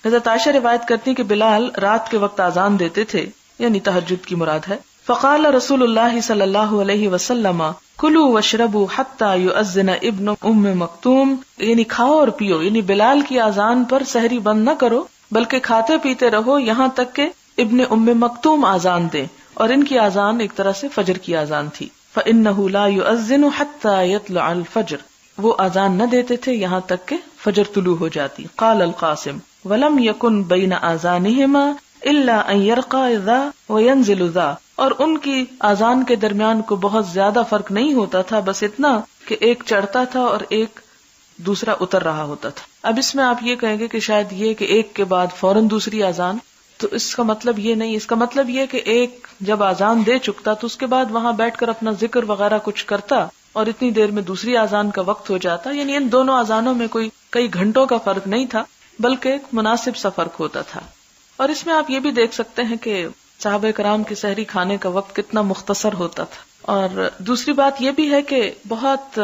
حضرت عائشہ روایت کرتی کہ بلال رات کے وقت اذان دیتے تھے، یعنی تہجد کی مراد ہے. فقال رسول اللہ صلی اللہ علیہ وسلم کلوا واشربوا حتی یؤذن ابن ام مکتوم، یعنی کھاؤ اور پیو، یعنی بلال کی اذان پر سحری بند نہ کرو بلکہ کھاتے پیتے رہو یہاں تک کہ ابن ام مکتوم اذان دیں، اور ان کی اذان ایک طرح سے فجر کی اذان تھی. فإنه لا يؤذن حتى يطلع الفجر، وہ اذان نہ دیتے تھے یہاں تک کہ فجر طلوع ہو جاتی. قال القاسم ولم يكن بين آذانهما الا ان يرقى ذا وينزل ذا، اور ان کی اذان کے درمیان کو بہت زیادہ فرق نہیں ہوتا تھا، بس اتنا کہ ایک چڑھتا تھا اور ایک دوسرا اتر رہا ہوتا تھا. اب اس میں آپ یہ کہیں گے کہ شاید یہ کہ ایک کے بعد فوراً دوسری اذان، تو اس کا مطلب یہ نہیں. اس کا مطلب یہ کہ ایک جب اذان دے چکتا تو اس کے بعد وہاں بیٹھ کر اپنا ذکر وغیرہ کچھ کرتا اور اتنی دیر میں دوسری اذان کا وقت ہو جاتا. یعنی ان دونوں اذانوں میں کوئی کئی گھنٹوں کا فرق نہیں تھا بلکہ ایک مناسب سا فرق ہوتا تھا. اور اس میں آپ یہ بھی دیکھ سکتے ہیں کہ صحابہ کرام کے سحری کھانے کا وقت کتنا مختصر ہوتا تھا. اور دوسری بات یہ بھی ہے کہ بہت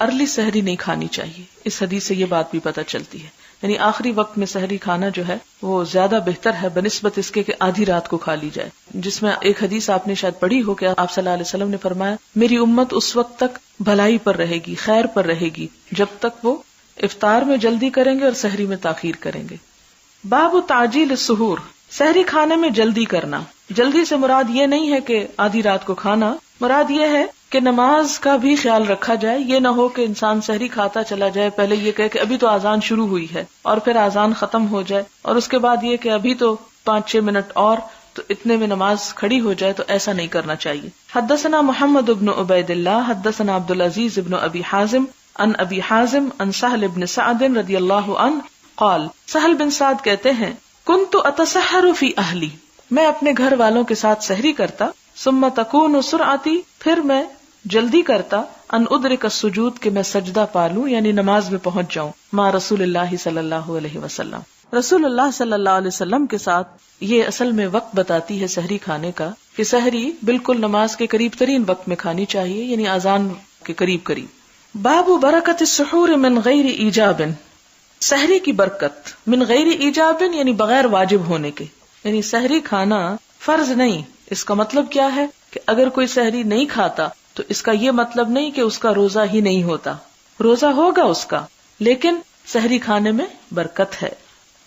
ارلی سحری نہیں کھانی چاہیے. اس حدیث سے یہ بات بھی پتہ چلتی ہے، یعنی آخری وقت میں سحری کھانا جو ہے وہ زیادہ بہتر ہے بنسبت اس کے کہ آدھی رات کو کھا لی جائے. جس میں ایک حدیث آپ نے شاید پڑھی ہو کہ آپ صلی اللہ علیہ وسلم نے فرمایا میری امت اس وقت تک بھلائی پر رہے گی، خیر پر رہے گی جب تک وہ افطار میں جلدی کریں گے اور سحری میں تاخیر کریں گے. باب تعجیل السحور، سحری کھانے میں جلدی کرنا. جلدی سے مراد یہ نہیں ہے کہ آدھی رات کو کھانا، مراد یہ ہے کہ نماز کا بھی خیال رکھا جائے. یہ نہ ہو کہ انسان سحری کھاتا چلا جائے، پہلے یہ کہے کہ ابھی تو اذان شروع ہوئی ہے اور پھر اذان ختم ہو جائے اور اس کے بعد یہ کہ ابھی تو 5-6 منٹ اور، تو اتنے میں نماز کھڑی ہو جائے. تو ایسا نہیں کرنا چاہیے. حدثنا محمد بن عبید اللہ حدثنا عبد العزیز بن ابی حازم عن ابی حازم عن سہل بن سعد رضی اللہ عنہ قال، سہل بن سعد کہتے ہیں کنت اتسحر فی اہلی، میں اپنے گھر والوں کے ساتھ سحری کرتا، ثم تکون سرعتی، پھر میں جلدی کرتا، ان ادرک السجود، کہ میں سجدہ پالوں یعنی نماز میں پہنچ جاؤں، مع رسول اللہ صلی اللہ علیہ وسلم، رسول اللہ صلی اللہ علیہ وسلم کے ساتھ. یہ اصل میں وقت بتاتی ہے سحری کھانے کا کہ سحری بالکل نماز کے قریب ترین وقت میں کھانی چاہیے، یعنی اذان کے قریب قریب. باب برکت السحور من غیر ایجاب، سحری کی برکت من غیر ایجاب یعنی بغیر واجب ہونے کے، یعنی سحری کھانا فرض نہیں. اس کا مطلب کیا ہے کہ اگر کوئی سحری نہیں کھاتا تو اس کا یہ مطلب نہیں کہ اس کا روزہ ہی نہیں ہوتا، روزہ ہوگا اس کا، لیکن سحری کھانے میں برکت ہے.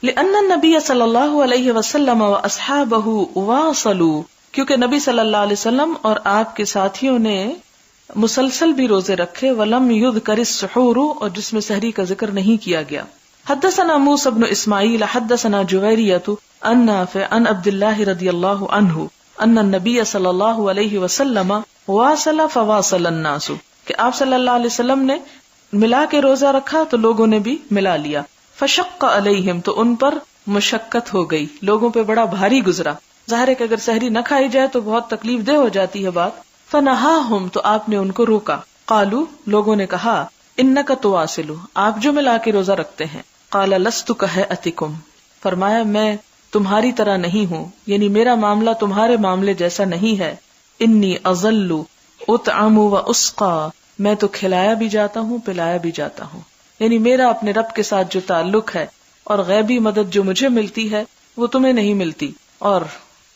لأن النبی صلی اللہ علیہ وسلم واصحابہ واصلوا، کیونکہ نبی صلی اللہ علیہ وسلم اور آپ کے ساتھیوں نے مسلسل بھی روزے رکھے، ولم یذکر السحور، اور جس میں سحری کا ذکر نہیں کیا گیا. حدثنا موسى بن اسماعیل حدثنا جویریۃ عن نافع عن عبد اللہ رضی اللہ عنہ ان النبی صلی اللہ علیہ وسلم واصل فواصل الناس، کہ آپ صلی اللہ علیہ وسلم نے ملا کے روزہ رکھا تو لوگوں نے بھی ملا لیا. فشق علیہم، تو ان پر مشقت ہو گئی، لوگوں پہ بڑا بھاری گزرا. ظاہر ہے کہ اگر سحری نہ کھائی جائے تو بہت تکلیف دہ ہو جاتی ہے بات. فنہاہم، تو آپ نے ان کو روکا. قالوا، لوگوں نے کہا انک تواصل، آپ جو ملا کے روزہ رکھتے ہیں. قال لست کہیئتکم، فرمایا میں تمہاری طرح نہیں ہوں، یعنی میرا معاملہ تمہارے معاملے جیسا نہیں ہے. انی اظل اطعم واسقا، میں تو کھلایا بھی جاتا ہوں پلایا بھی جاتا ہوں، یعنی میرا اپنے رب کے ساتھ جو تعلق ہے اور غیبی مدد جو مجھے ملتی ہے وہ تمہیں نہیں ملتی. اور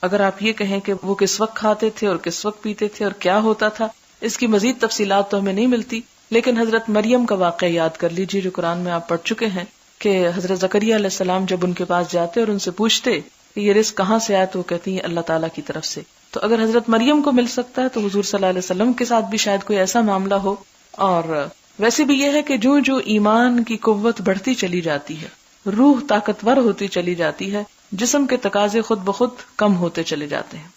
اگر آپ یہ کہیں کہ وہ کس وقت کھاتے تھے اور کس وقت پیتے تھے اور کیا ہوتا تھا، اس کی مزید تفصیلات تو ہمیں نہیں ملتی، لیکن حضرت مریم کا واقعہ یاد کر لیجیے جو قرآن میں آپ پڑھ چکے ہیں کہ حضرت زکریا علیہ السلام جب ان کے پاس جاتے اور ان سے پوچھتے کہ یہ رزق کہاں سے آیا تو وہ کہتی ہیں اللہ تعالیٰ کی طرف سے. تو اگر حضرت مریم کو مل سکتا ہے تو حضور صلی اللہ علیہ وسلم کے ساتھ بھی شاید کوئی ایسا معاملہ ہو. اور ویسے بھی یہ ہے کہ جو جو ایمان کی قوت بڑھتی چلی جاتی ہے، روح طاقتور ہوتی چلی جاتی ہے، جسم کے تقاضے خود بخود کم ہوتے چلے جاتے ہیں.